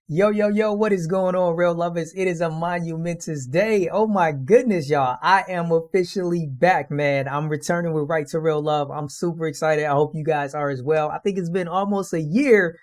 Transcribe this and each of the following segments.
Yo, yo, yo, what is going on, real lovers? It is a monumentous day. Oh my goodness, y'all. I am officially back, man. I'm returning with Right to Real Love. I'm super excited. I hope you guys are as well. I think it's been almost a year,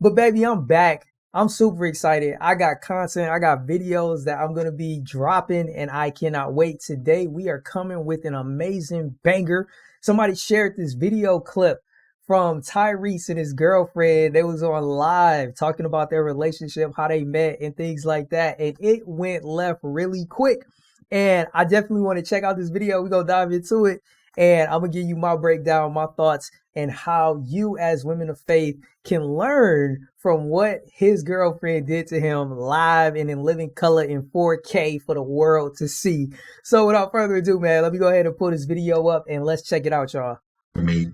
but baby, I'm back. I'm super excited. I got content, I got videos that I'm going to be dropping, and I cannot wait. Today, we are coming with an amazing banger. Somebody shared this video clip from Tyrese and his girlfriend. They was on live talking about their relationship, how they met and things like that. And it went left really quick. And I definitely want to check out this video. We're going to dive into it. And I'm going to give you my breakdown, my thoughts, and how you as women of faith can learn from what his girlfriend did to him live and in living color in 4K for the world to see. So without further ado, man, let me go ahead and pull this video up and let's check it out, y'all. Me.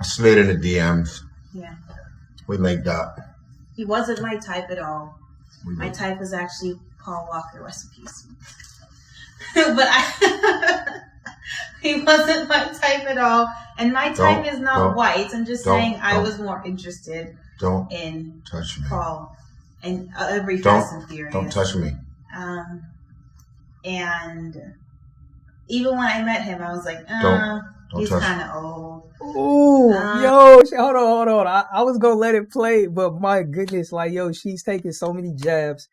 I slid in the DMs. Yeah. We linked up. He wasn't my type at all. My type was actually Paul Walker, rest in peace. He wasn't my type at all. And my type is not white. I'm just saying I was more interested in touch me. Paul and every Fast and Furious. Don't touch me. And even when I met him, I was like, he's kind of old. Ooh, yo, hold on. I was gonna let it play, but my goodness, like, yo, she's taking so many jabs.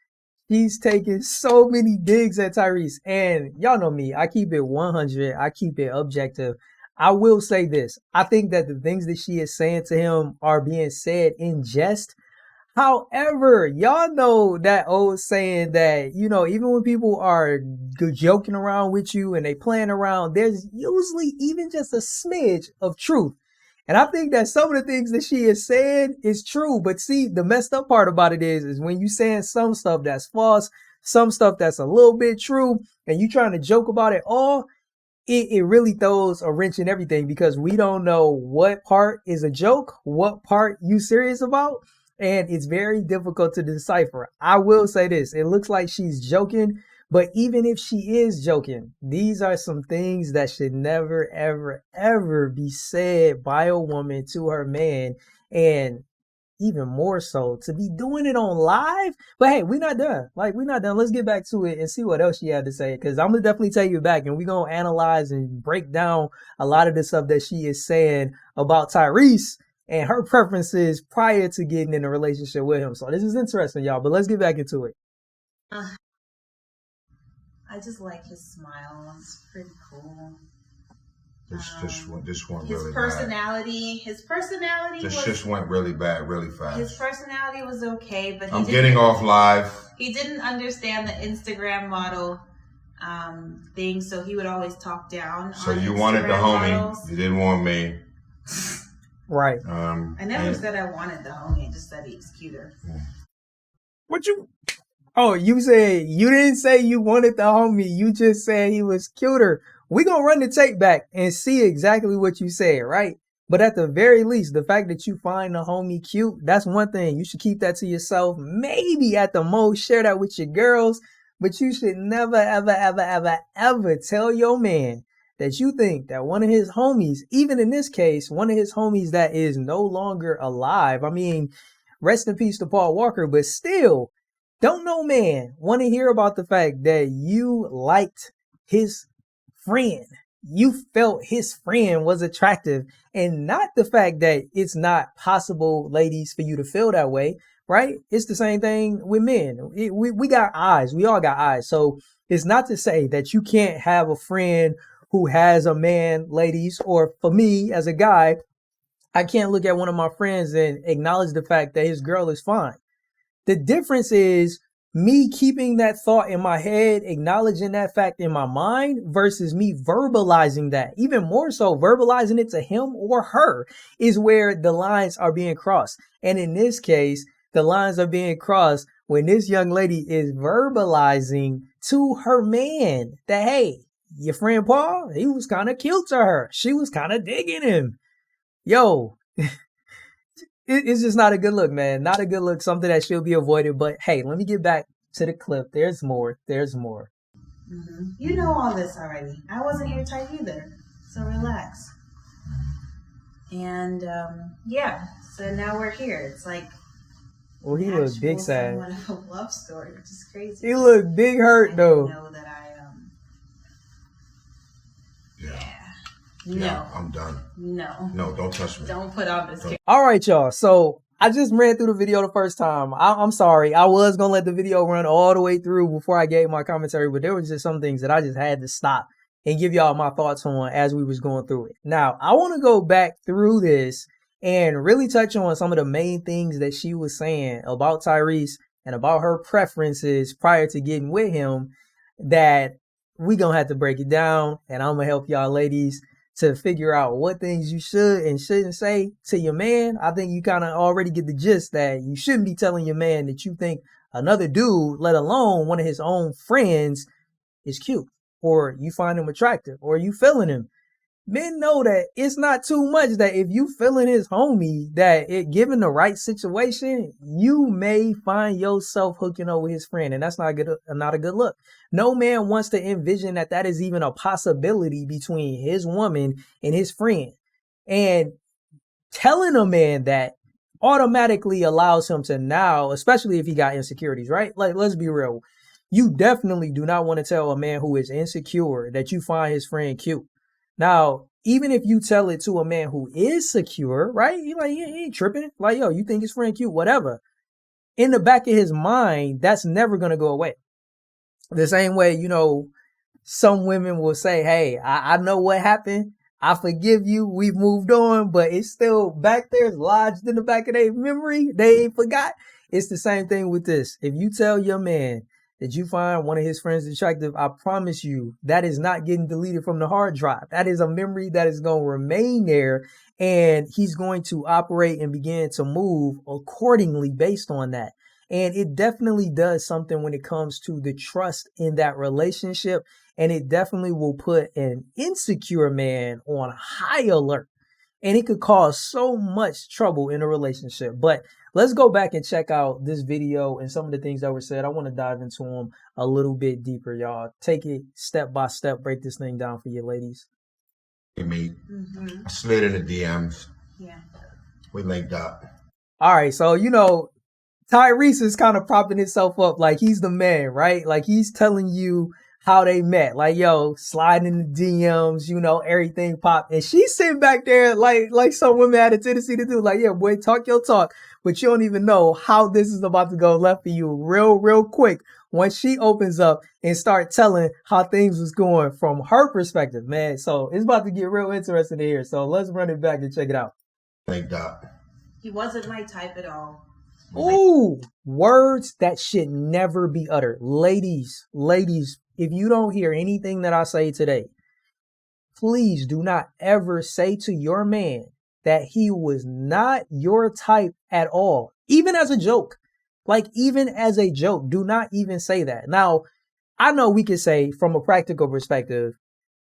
She's taking so many digs at Tyrese. And y'all know me, I keep it 100. I keep it objective. I will say this. I think that the things that she is saying to him are being said in jest. However, y'all know that old saying that, you know, even when people are joking around with you and they playing around, there's usually even just a smidge of truth. And I think that some of the things that she is saying is true. But see, the messed up part about it is when you saying some stuff that's false, some stuff that's a little bit true, and you trying to joke about it all, it really throws a wrench in everything because we don't know what part is a joke, what part you serious about. And it's very difficult to decipher. I will say this. It looks like she's joking, but even if she is joking, these are some things that should never, ever, ever be said by a woman to her man. And even more so to be doing it on live. But hey, we're not done. We're not done. Let's get back to it and see what else she had to say. Because I'm going to definitely take you back and we're going to analyze and break down a lot of the stuff that she is saying about Tyrese and her preferences prior to getting in a relationship with him. So this is interesting, y'all, but let's get back into it. I just like his smile. It's pretty cool. This went his really personality, bad. His personality just went really bad, really fast. His personality was okay, but I'm getting off live. He didn't understand the Instagram model thing, so he would always talk down. So on you Instagram wanted the homie, models. you didn't want me. Right. I never said I wanted the homie. I just said he was cuter. What you? Oh, you said you didn't say you wanted the homie. You just said he was cuter. We gonna run the tape back and see exactly what you said, right? But at the very least, the fact that you find the homie cute, that's one thing. You should keep that to yourself. Maybe at the most share that with your girls, but you should never, ever, ever, ever, ever tell your man that you think that one of his homies, even in this case, one of his homies that is no longer alive. I mean, rest in peace to Paul Walker, but still, don't no man want to hear about the fact that you liked his friend. You felt his friend was attractive, and not the fact that it's not possible, ladies, for you to feel that way, right? It's the same thing with men. We got eyes. We all got eyes. So it's not to say that you can't have a friend who has a man, ladies, or for me as a guy, I can't look at one of my friends and acknowledge the fact that his girl is fine. The difference is me keeping that thought in my head, acknowledging that fact in my mind versus me verbalizing that. Even more so, verbalizing it to him or her is where the lines are being crossed. And in this case, the lines are being crossed when this young lady is verbalizing to her man that, hey, your friend Paul, he was kind of cute to her. She was kind of digging him. Yo, it's just not a good look, man. Not a good look, something that should be avoided. But hey, let me get back to the clip. There's more. You know all this already. I wasn't your type either. So relax. And yeah, so now we're here. It's like Well, he looked big sad. Somewhat of a love story, which is crazy. He looked big hurt though. I know that Yeah, I'm done. No, don't touch me. Don't put on this. All right, y'all. So I just ran through the video the first time. I'm sorry. I was going to let the video run all the way through before I gave my commentary, but there was just some things that I just had to stop and give y'all my thoughts on as we was going through it. Now, I want to go back through this and really touch on some of the main things that she was saying about Tyrese and about her preferences prior to getting with him, that we going to have to break it down, and I'm going to help y'all ladies to figure out what things you should and shouldn't say to your man. I think you kind of already get the gist that you shouldn't be telling your man that you think another dude, let alone one of his own friends, is cute, or you find him attractive, or you feeling him. Men know that it's not too much, that if you feeling his homie, that it given the right situation, you may find yourself hooking over his friend, and that's not a good look. No man wants to envision that is even a possibility between his woman and his friend. And telling a man that automatically allows him to now, especially if he got insecurities, right? Like, let's be real. You definitely do not want to tell a man who is insecure that you find his friend cute. Now, even if you tell it to a man who is secure, right? He ain't tripping. Like, yo, you think his friend cute, whatever. In the back of his mind, that's never going to go away. The same way, some women will say, hey, I know what happened. I forgive you. We've moved on, but it's still back there. It's lodged in the back of their memory. They ain't forgot. It's the same thing with this. If you tell your man that you find one of his friends attractive, I promise you that is not getting deleted from the hard drive. That is a memory that is going to remain there, and he's going to operate and begin to move accordingly based on that. And it definitely does something when it comes to the trust in that relationship, and it definitely will put an insecure man on high alert, and it could cause so much trouble in a relationship. But let's go back and check out this video and some of the things that were said. I want to dive into them a little bit deeper, y'all. Take it step by step, break this thing down for you ladies. I slid in the DMs. Yeah. We linked up. All right, so Tyrese is kind of propping himself up like he's the man, right? Like he's telling you how they met. Like, yo, sliding in the DMs, everything popped. And she's sitting back there like some women had a tendency to do. Like, yeah, boy, talk your talk. But you don't even know how this is about to go left for you real quick once she opens up and start telling how things was going from her perspective, man. So it's about to get real interesting here. So let's run it back and check it out. Linked up. He wasn't my type at all. Ooh, words that should never be uttered. Ladies, if you don't hear anything that I say today, please do not ever say to your man that he was not your type at all, even as a joke. Like, even as a joke, do not even say that. Now, I know we could say from a practical perspective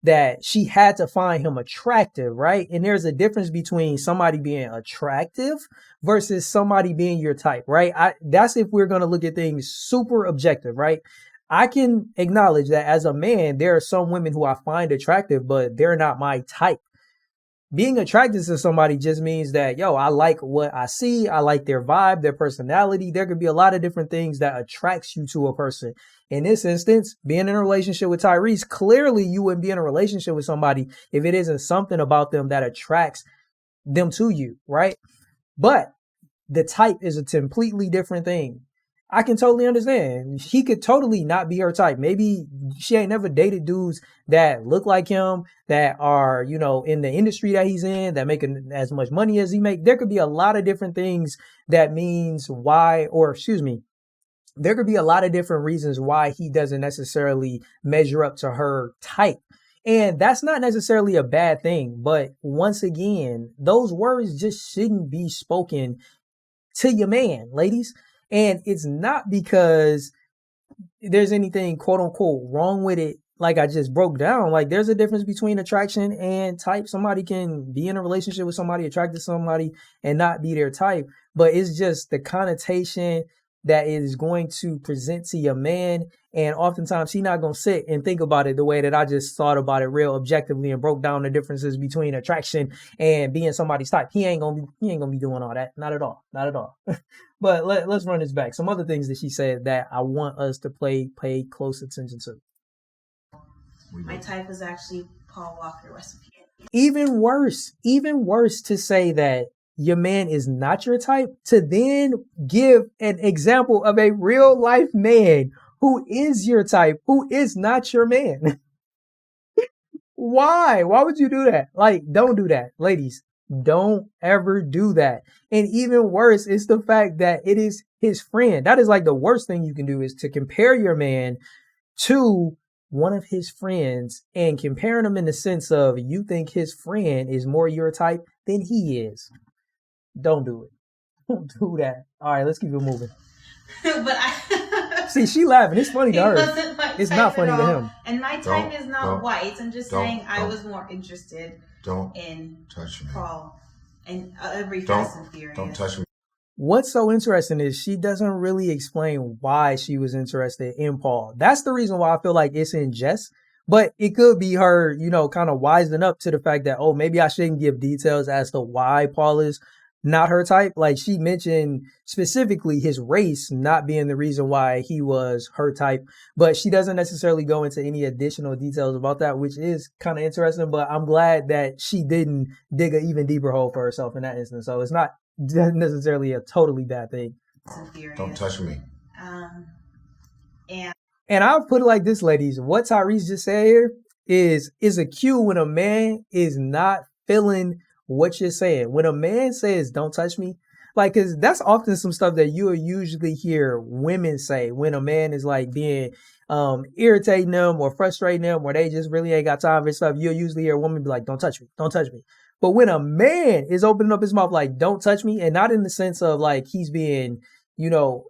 that she had to find him attractive, right? And there's a difference between somebody being attractive versus somebody being your type, right? That's if we're going to look at things super objective, right? I can acknowledge that as a man, there are some women who I find attractive, but they're not my type. Being attracted to somebody just means that, yo, I like what I see. I like their vibe, their personality. There could be a lot of different things that attracts you to a person. In this instance, being in a relationship with Tyrese, clearly you wouldn't be in a relationship with somebody if it isn't something about them that attracts them to you, right? But the type is a completely different thing. I can totally understand. He could totally not be her type. Maybe she ain't never dated dudes that look like him, that are, in the industry that he's in, that make as much money as he make. There could be a lot of different things that means there could be a lot of different reasons why he doesn't necessarily measure up to her type. And that's not necessarily a bad thing. But once again, those words just shouldn't be spoken to your man, ladies. And it's not because there's anything quote unquote wrong with it. Like I just broke down, like there's a difference between attraction and type. Somebody can be in a relationship with somebody, attracted to somebody and not be their type. But it's just the connotation that is going to present to your man. And oftentimes he's not going to sit and think about it the way that I just thought about it real objectively and broke down the differences between attraction and being somebody's type. He ain't gonna be doing all that. Not at all. Not at all. But let's run this back. Some other things that she said that I want us to pay close attention to. My type is actually Paul Walker recipe. Even worse to say that your man is not your type, to then give an example of a real life man who is your type, who is not your man. Why? Why would you do that? Like, don't do that. Ladies, don't ever do that. And even worse is the fact that it is his friend. That is like the worst thing you can do, is to compare your man to one of his friends, and comparing them in the sense of you think his friend is more your type than he is. Don't do it. Don't do that. All right, let's keep it moving. But see, she laughing. It's funny to her. It's not funny to him. And my type is not white. I'm just saying I was more interested in touch me. Paul and every Fast and Furious. Don't touch me. What's so interesting is she doesn't really explain why she was interested in Paul. That's the reason why I feel like it's in jest. But it could be her, kind of wising up to the fact that, oh, maybe I shouldn't give details as to why Paul is not her type. Like, she mentioned specifically his race not being the reason why he was her type, but she doesn't necessarily go into any additional details about that, which is kind of interesting. But I'm glad that she didn't dig an even deeper hole for herself in that instance. So it's not necessarily a totally bad thing. Don't touch me. And I'll put it like this, ladies. What Tyrese just said here is a cue when a man is not feeling what you're saying. When a man says, don't touch me, like, cause that's often some stuff that you'll usually hear women say when a man is like being irritating them or frustrating them, or they just really ain't got time for stuff. You'll usually hear a woman be like, don't touch me, don't touch me. But when a man is opening up his mouth like, don't touch me, and not in the sense of like he's being, what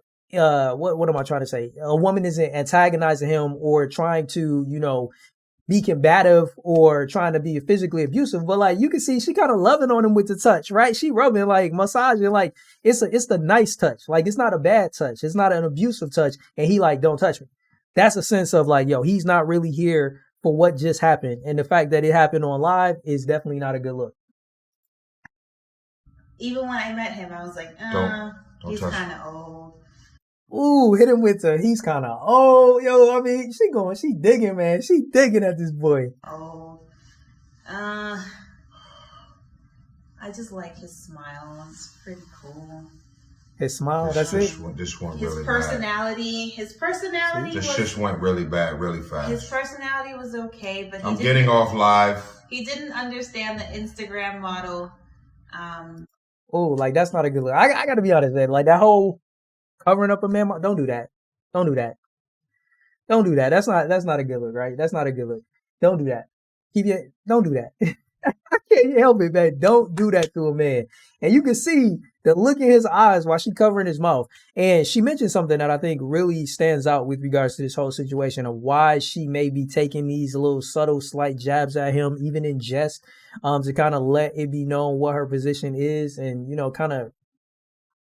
am I trying to say? A woman isn't antagonizing him or trying to, be combative or trying to be physically abusive, but like you can see she kind of loving on him with the touch, right? She rubbing, like massaging, like it's the nice touch. Like, it's not a bad touch. It's not an abusive touch. And he like, don't touch me. That's a sense of like, yo, he's not really here for what just happened. And the fact that it happened on live is definitely not a good look. Even when I met him, I was like, he's kind of old. Ooh, hit him with he's kind of old. Yo, I mean, she digging, man. She digging at this boy. Oh. I just like his smile. It's pretty cool. His smile, that's it? This one his really personality, bad. His personality This just went really bad, really fast. His personality was okay, but I'm getting off live. He didn't understand the Instagram model. Oh, like, that's not a good look. I got to be honest, man. Like, that whole covering up a man, don't do that. Don't do that. Don't do that. That's not a good look, right? That's not a good look. Don't do that. Don't do that. I can't help it, man. Don't do that to a man. And you can see the look in his eyes while she covering his mouth. And she mentioned something that I think really stands out with regards to this whole situation of why she may be taking these little subtle, slight jabs at him, even in jest, to kind of let it be known what her position is and, kind of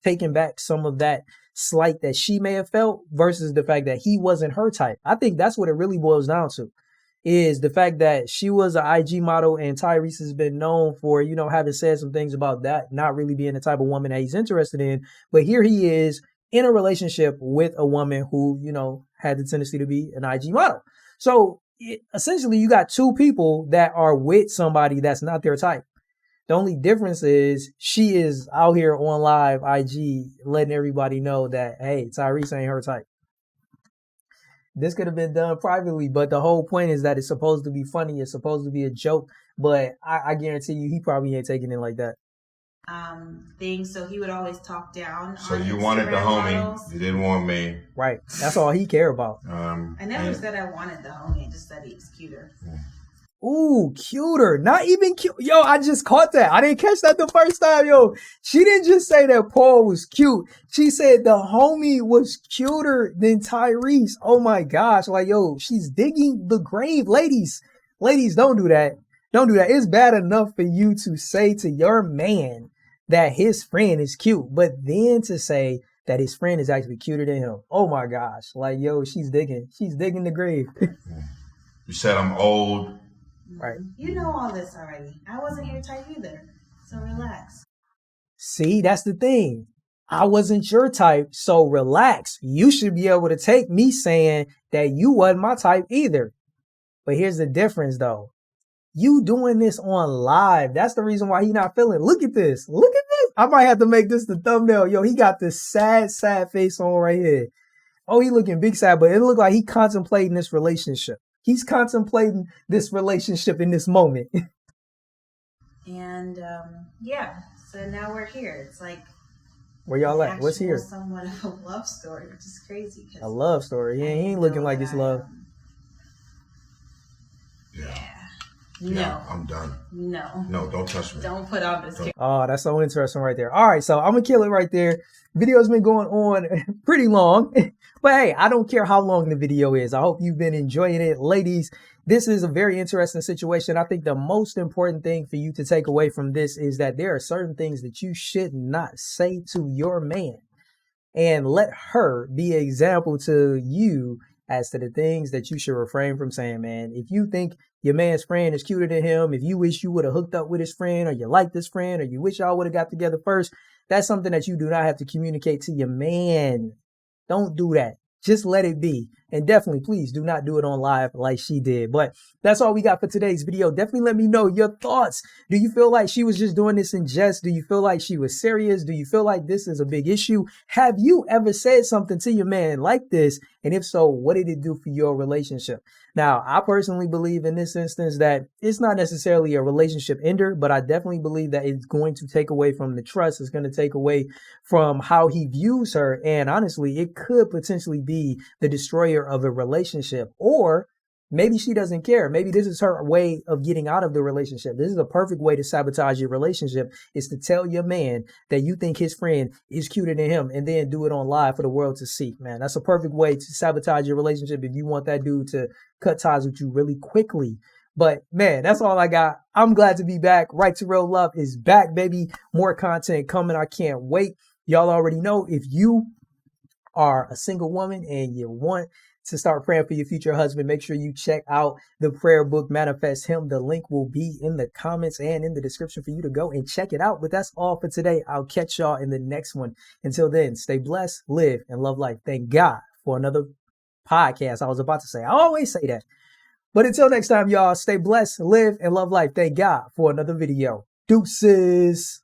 taking back some of that slight that she may have felt versus the fact that he wasn't her type. I think that's what it really boils down to, is the fact that she was an IG model and Tyrese has been known for, having said some things about that, not really being the type of woman that he's interested in. But here he is in a relationship with a woman who, had the tendency to be an IG model. So essentially you got two people that are with somebody that's not their type. The only difference is she is out here on live IG letting everybody know that, hey, Tyrese ain't her type. This could have been done privately, but the whole point is that it's supposed to be funny. It's supposed to be a joke, but I guarantee you he probably ain't taking it like that. So he would always talk down. So you wanted the homie, models. You didn't want me. Right. That's all he cared about. I never said I wanted the homie. I just said he was cuter. Yeah. Ooh, cuter. Not even cute. Yo, I just caught that. I didn't catch that the first time, yo. She didn't just say that Paul was cute. She said the homie was cuter than Tyrese. Oh my gosh. Like, yo, she's digging the grave. Ladies, don't do that. Don't do that. It's bad enough for you to say to your man that his friend is cute, but then to say that his friend is actually cuter than him. Oh my gosh. Like, yo, she's digging the grave. You said I'm old. Right. You know all this already. I wasn't your type either. So relax. See, that's the thing. I wasn't your type, so relax. You should be able to take me saying that you wasn't my type either. But here's the difference though. You doing this on live. That's the reason why he not feeling. Look at this. Look at this. I might have to make this the thumbnail. Yo, he got this sad face on right here. Oh, he looking big sad, but it look like he contemplating this relationship. He's contemplating this relationship in this moment. And yeah, so now we're here. It's like where y'all at? What's here? Somewhat of a love story, which is crazy. A love story. Yeah, he ain't looking like it's love. Yeah. No. Yeah, I'm done. No, don't touch me. Don't put on this. Oh, that's so interesting right there. All right, so I'm gonna kill it right there. Video's been going on pretty long, but hey, I don't care how long the video is. I hope you've been enjoying it. Ladies, this is a very interesting situation. I think the most important thing for you to take away from this is that there are certain things that you should not say to your man, and let her be an example to you as to the things that you should refrain from saying, man. If you think your man's friend is cuter than him, if you wish you would have hooked up with his friend, or you like this friend, or you wish y'all would have got together first, that's something that you do not have to communicate to your man. Don't do that. Just let it be. And definitely, please do not do it on live like she did. But that's all we got for today's video. Definitely let me know your thoughts. Do you feel like she was just doing this in jest? Do you feel like she was serious? Do you feel like this is a big issue? Have you ever said something to your man like this? And if so, what did it do for your relationship? Now, I personally believe in this instance that it's not necessarily a relationship ender, but I definitely believe that it's going to take away from the trust. It's going to take away from how he views her. And honestly, it could potentially be the destroyer of a relationship. Or maybe she doesn't care. Maybe this is her way of getting out of the relationship. This is a perfect way to sabotage your relationship, is to tell your man that you think his friend is cuter than him and then do it on live for the world to see. Man, that's a perfect way to sabotage your relationship if you want that dude to cut ties with you really quickly. But man, that's all I got. I'm glad to be back. Right to Real Love is back, baby. More content coming. I can't wait. Y'all already know, if you are a single woman and you want to start praying for your future husband, make sure you check out the prayer book, Manifest Him. The link will be in the comments and in the description for you to go and check it out. But that's all for today. I'll catch y'all in the next one. Until then, stay blessed, live, and love life. Thank God for another podcast. I was about to say, I always say that. But until next time, y'all, stay blessed, live, and love life. Thank God for another video. Deuces.